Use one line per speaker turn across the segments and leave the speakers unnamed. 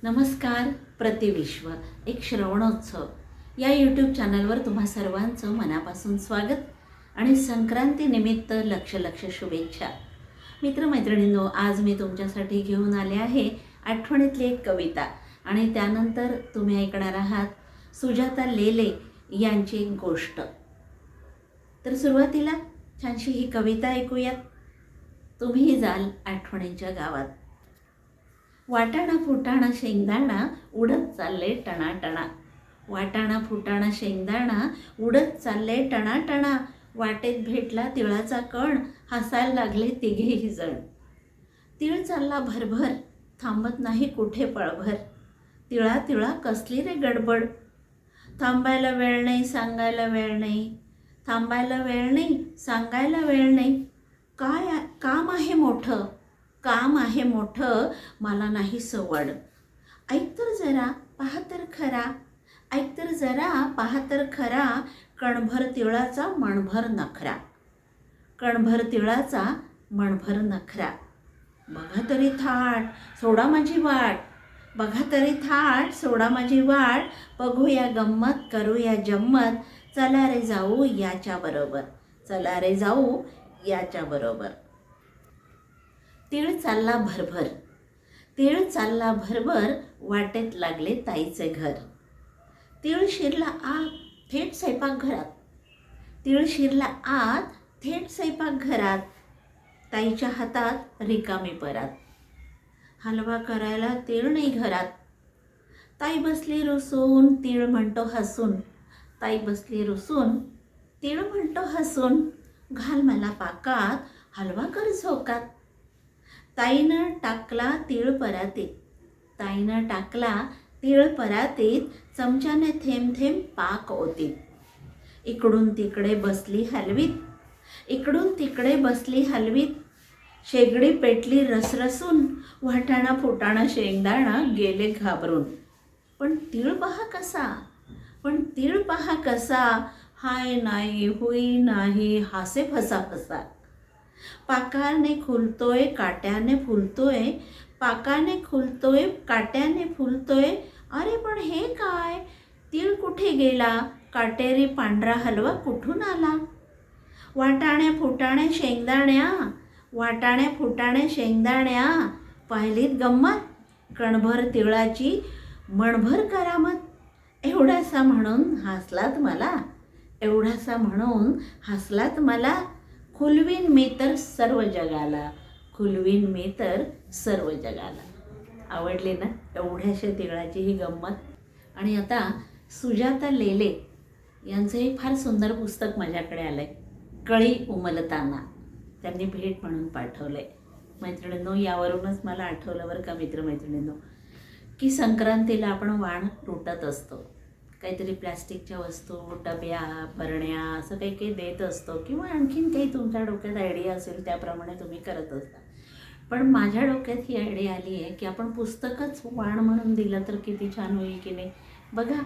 नमस्कार. प्रतिविश्व एक श्रवणोत्सव या यूट्यूब चॅनलवर तुम्हा सर्वांचं मनापासून स्वागत आणि संक्रांतीनिमित्त लक्ष शुभेच्छा. मित्रमैत्रिणींनो, आज मी तुमच्यासाठी घेऊन आले आहे आठवणीतली एक कविता आणि त्यानंतर तुम्ही ऐकणार आहात सुजाता लेले यांची एक गोष्ट. तर सुरुवातीला छानशी ही कविता ऐकूयात. तुम्हीही जाल आठवणींच्या गावात. वाटाणा फुटाणा शेंगदाणा उडत चालले टणाटणा. वाटाणा फुटाणा शेंगदाणा उडत चालले टणाटणा. वाटेत भेटला तिळाचा कण, हसायला लागले तिघेही जण. तिळ चालला भरभर, थांबत नाही कुठे पळभर. तिळा तिळा कसली रे गडबड, थांबायला वेळ नाही सांगायला वेळ नाही. थांबायला वेळ नाही सांगायला वेळ नाही. काय काम आहे मोठं, काम आहे मोठं, मला नाही सवड. ऐक तर जरा पाहा तर खरा, ऐक तर जरा पाहा तर खरा. कणभर तिळाचा मणभर नखरा, कणभर तिळाचा मणभर नखरा. बघा तरी थाट सोडा माझी वाट, बघा तरी थाट सोडा माझी वाट. बघूया गंमत करूया जम्मत, चला रे जाऊ याच्या बरोबर, चला रे जाऊ याच्या बरोबर. तीळ चालला भरभर, तीळ चालला भरभर, वाटेत लागले ताईचे घर. तीळ शिरला आत थेट स्वयंपाकघरात, तीळ शिरला आत थेट स्वयंपाकघरात. ताईच्या हातात रिकामी परात, हलवा करायला तीळ नाही घरात. ताई बसली रुसून तीळ म्हणतो हसून, ताई बसली रुसून तीळ म्हणतो हसून. घाल मला पाकात हलवा कर झोकात. ताईनं टाकला तीळ परातीत, ताईनं टाकला तीळ परातीत. चमच्याने थेंब थेंब पाक ओतीत. इकडून तिकडे बसली हलवीत, इकडून तिकडे बसली हलवीत. शेगडी पेटली रसरसून, वाटाणा फुटाणा शेंगदाणा गेले घाबरून. पण तीळ पहा कसा, पण तीळ पहा कसा. हाय नाही हुई नाही हासे फसा फसा. पाकाने खुलतोय काट्याने फुलतोय, पाकाने खुलतोय काट्याने फुलतोय. अरे पण हे काय, तीळ कुठे गेला, काटेरी पांढरा हलवा कुठून आला. वाटाण्या फुटाण्या शेंगदाण्या, वाटाण्या फुटाण्या शेंगदाण्या. पाहिलीत गंमत, कणभर तिळाची मणभर करामत. एवढासा म्हणून हसलात मला, एवढासा म्हणून हसलात मला. खुलवीन मी तर सर्व जगाला, खुलवीन मी तर सर्व जगाला. आवडली ना एवढ्याशा तिळाची ही गंमत. आणि आता सुजाता लेले यांचं एक फार सुंदर पुस्तक माझ्याकडे आलं आहे, कळी उमलताना. त्यांनी भेट म्हणून पाठवलं आहे. मैत्रिणींनो, यावरूनच मला आठवलं बरं का मित्रमैत्रिणींनो, की संक्रांतीला आपण वाण लुटत असतो. काहीतरी प्लॅस्टिकच्या वस्तू, डब्या, बरण्या असं काही काही देत असतो, किंवा आणखीन काही तुमच्या डोक्यात आयडिया असेल त्याप्रमाणे तुम्ही करत असता. पण माझ्या डोक्यात ही आयडिया आली आहे की आपण पुस्तकच वाण म्हणून दिलं तर किती छान होईल की नाही बघा.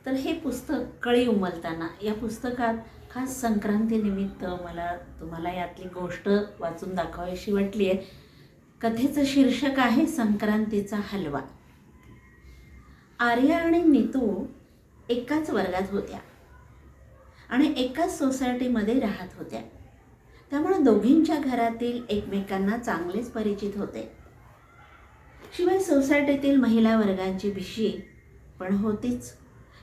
तर हे पुस्तक कळी उमलताना, या पुस्तकात खास संक्रांतीनिमित्त मला तुम्हाला यातली गोष्ट वाचून दाखवावीशी वाटली आहे. कथेचं शीर्षक आहे संक्रांतीचा हलवा. आर्या आणि नीतू एकाच वर्गात होत्या आणि एकाच सोसायटीमध्ये राहत होत्या. त्यामुळे दोघींच्या घरातील एकमेकांना चांगलेच परिचित होते. शिवाय सोसायटीतील महिला वर्गांची भिशी पण होतीच.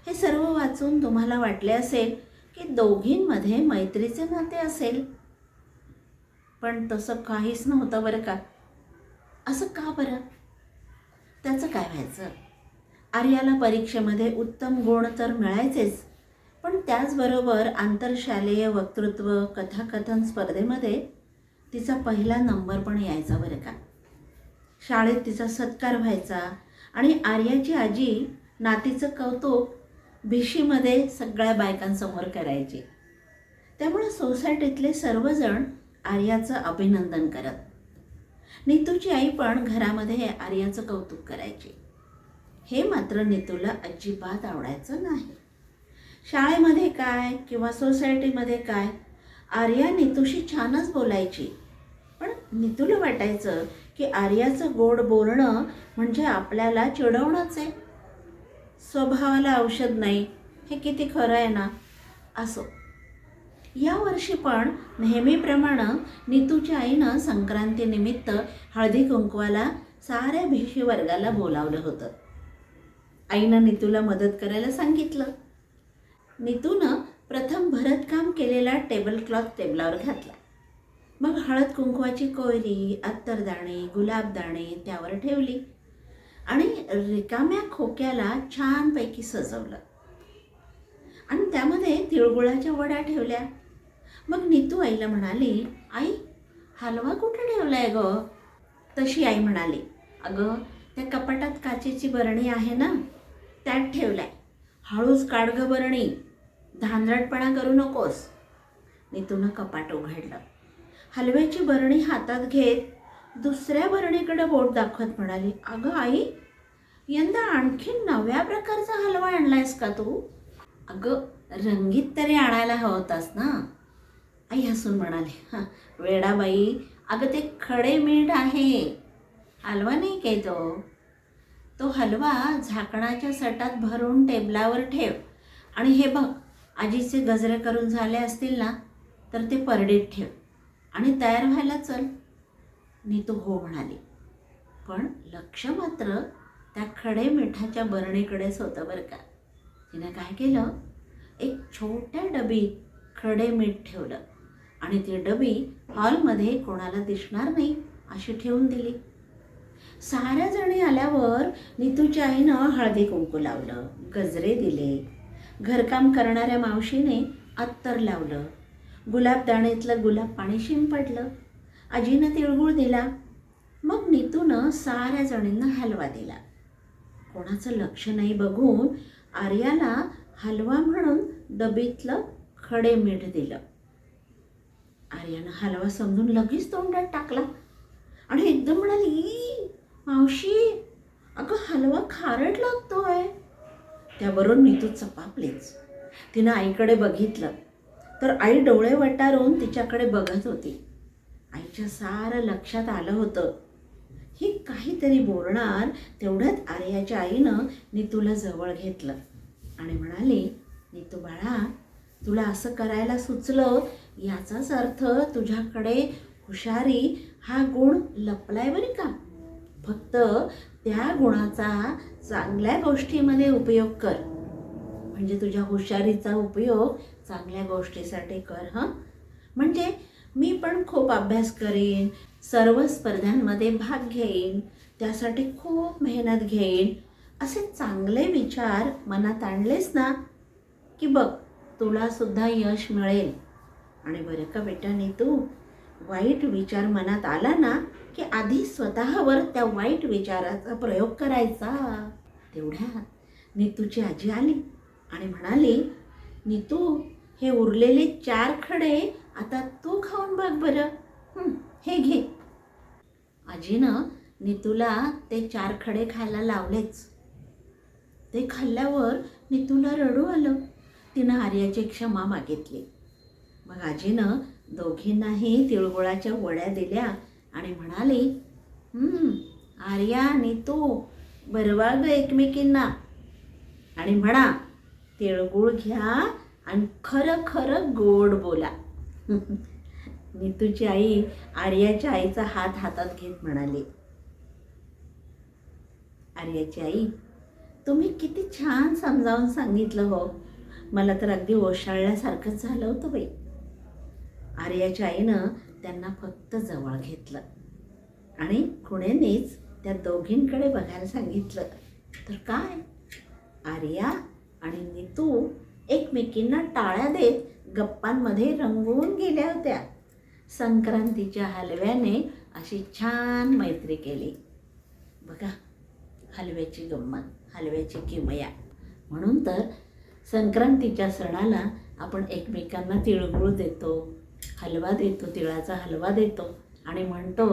हे सर्व वाचून तुम्हाला वाटले असेल की दोघींमध्ये मैत्रीचे नाते असेल, पण तसं काहीच नव्हतं बरं का. असं का बरं? त्याचं काय व्हायचं? आर्याला परीक्षेमध्ये उत्तम गुण तर मिळायचेच, पण त्याचबरोबर आंतरशालेय वक्तृत्व कथाकथन स्पर्धेमध्ये तिचा पहिला नंबर पण यायचा बरं का. शाळेत तिचा सत्कार व्हायचा आणि आर्याची आजी नातीचं कौतुक भिशीमध्ये सगळ्या बायकांसमोर करायची. त्यामुळे सोसायटीतले सर्वजण आर्याचं अभिनंदन करत. नीतूची आई पण घरामध्ये आर्याचं कौतुक करायची. हे मात्र नीतूला अजिबात आवडायचं नाही. शाळेमध्ये काय किंवा सोसायटीमध्ये काय, आर्या नीतूशी छानच बोलायची, पण नीतूला वाटायचं की आर्याचं गोड बोलणं म्हणजे आपल्याला चिडवणंच आहे, स्वभावाला औषध नाही. हे किती खरं आहे ना. असो, यावर्षी पण नेहमीप्रमाणे नीतूच्या आईनं संक्रांतीनिमित्त हळदी कुंकवाला साऱ्या भिशी वर्गाला बोलावलं होतं. आईनं नीतूला मदत करायला सांगितलं. नीतूनं प्रथम भरतकाम केलेला टेबल क्लॉथ टेबलावर घातला. मग हळद कुंकवाची कोयरी, अत्तरदाणे, गुलाबदाणे त्यावर ठेवली आणि रिकाम्या खोक्याला छानपैकी सजवलं आणि त्यामध्ये तिळगुळाच्या वड्या ठेवल्या. मग नीतू आईला म्हणाली, आई, हलवा कुठे ठेवलाय गं? तशी आई म्हणाली, अगं, त्या कपाटात काचेची बरणी आहे ना, त्यात ठेवलाय. हळूच काढ गं बरणी, धांदरटपणा करू नकोस. नीतूनं कपाट उघडलं. हलव्याची बरणी हातात घेत दुसऱ्या बरणीकडे बोट दाखवत म्हणाली, अगं आई, यंदा आणखी नव्या प्रकारचा हलवा आणलायस का तू? अगं, रंगीत तरी आणायला हवं होतास ना. आई हसून म्हणाली, हां वेडाबाई, अगं ते खडे मीठ आहे, हलवा नाही काय तो. तो हलवा झाकणाच्या सटात भरून टेबलावर ठेव आणि हे बघ, आजीचे गजरे करून झाले असतील ना, तर ते परडीत ठेव आणि तयार व्हायला चल. नीतू हो म्हणाली, पण लक्ष मात्र त्या खडे मिठाच्या बरणीकडेच होतं बरं का. तिने काय केलं, एक छोट्या डबीत खडे मीठ ठेवलं आणि ती डबी हॉलमध्ये कोणाला दिसणार नाही अशी ठेवून दिली. साऱ्या जणी आल्यावर नीतूच्या आईनं हळदी कुंकू लावलं, गजरे दिले. घरकाम करणाऱ्या मावशीने अत्तर लावलं, गुलाबदाणीतलं गुलाब पाणी शिंपडलं, आजीनं तिळगुळ दिला. मग नीतूनं साऱ्या जणींना हलवा दिला. कोणाचं लक्ष नाही बघून आर्याला हलवा म्हणून डबीतलं खडे मीठ दिलं. आर्यानं हलवा समजून लगेच तोंडात टाकला आणि एकदम म्हणाली, ई मावशी, अगं हलवा खारट लागतोय. त्याबरोबर नीतू चपापलीच. तिनं आईकडे बघितलं तर आई डोळे वटारून तिच्याकडे बघत होती. आईच्या सारं लक्षात आलं होतं, ही काहीतरी बोलणार. तेवढ्यात आर्याच्या आईनं नीतूला जवळ घेतलं आणि म्हणाली, नीतू बाळा, तुला असं करायला सुचलं याचाच अर्थ तुझ्याकडे हुशारी हा गुण लपलाय बरं का. फक्त त्या गुणाचा चांगल्या गोष्टीमध्ये उपयोग कर, म्हणजे तुझ्या हुशारीचा उपयोग चांगल्या गोष्टीसाठी कर. हं, म्हणजे मी पण खूप अभ्यास करीन, सर्व स्पर्धांमध्ये भाग घेईन, त्यासाठी खूप मेहनत घेईन, असे चांगले विचार मनात आणलेस ना की बघ, तुला सुद्धा यश मिळेल. आणि बरं का बेटा नीतू, वाईट विचार मनात आला ना की आधी स्वतःवर त्या वाईट विचाराचा प्रयोग करायचा. तेवढ्यात नीतूची आजी आली आणि म्हणाली, नीतू, हे उरलेले 4 खडे आता तू खाऊन बघ बरं. हे घे. आजीनं नीतूला ते 4 खडे खायला लावलेच. ते खाल्ल्यावर नीतूला रडू आलं. तिनं आर्याची क्षमा मागितली. मग आजीनं दोघींनाही तिळगुळाच्या वड्या दिल्या आणि म्हणाली, आर्या, नीतू, बरवा ग एकमेकींना आणि म्हणा, तिळगुळ घ्या आणि खरं खरं गोड बोला. नीतूची आई आर्याच्या आईचा हात हातात घेत म्हणाली, आर्याची आई, तुम्ही किती छान समजावून सांगितलं हो. मला तर अगदी ओशाळल्यासारखंच झालं होतं बाई. आर्याच्या आईनं त्यांना फक्त जवळ घेतलं आणि खुणेनेच त्या दोघींकडे बघायला सांगितलं. तर काय, आर्या आणि नीतू एकमेकींना टाळ्या देत गप्पांमध्ये रंगून गेल्या होत्या. संक्रांतीच्या हलव्याने अशी छान मैत्री केली. बघा, हलव्याची गंमत, हलव्याची किमया. म्हणून तर संक्रांतीच्या सणाला आपण एकमेकांना तिळगुळ देतो, हलवा देतो, तिळाचा हलवा देतो आणि म्हणतो,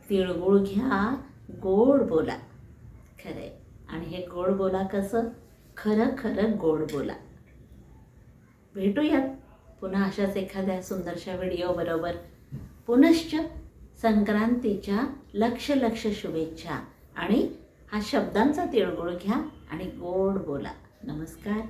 तिळगुळ घ्या, गोड बोला. खरंय. आणि हे गोड बोला कसं, खरं खरं गोड बोला. भेटूयात पुन्हा अशाच एखाद्या सुंदरशा व्हिडिओ बरोबर. पुनश्च संक्रांतीच्या लक्ष लक्ष शुभेच्छा. आणि हा शब्दांचा तिळगुळ घ्या आणि गोड बोला. नमस्कार.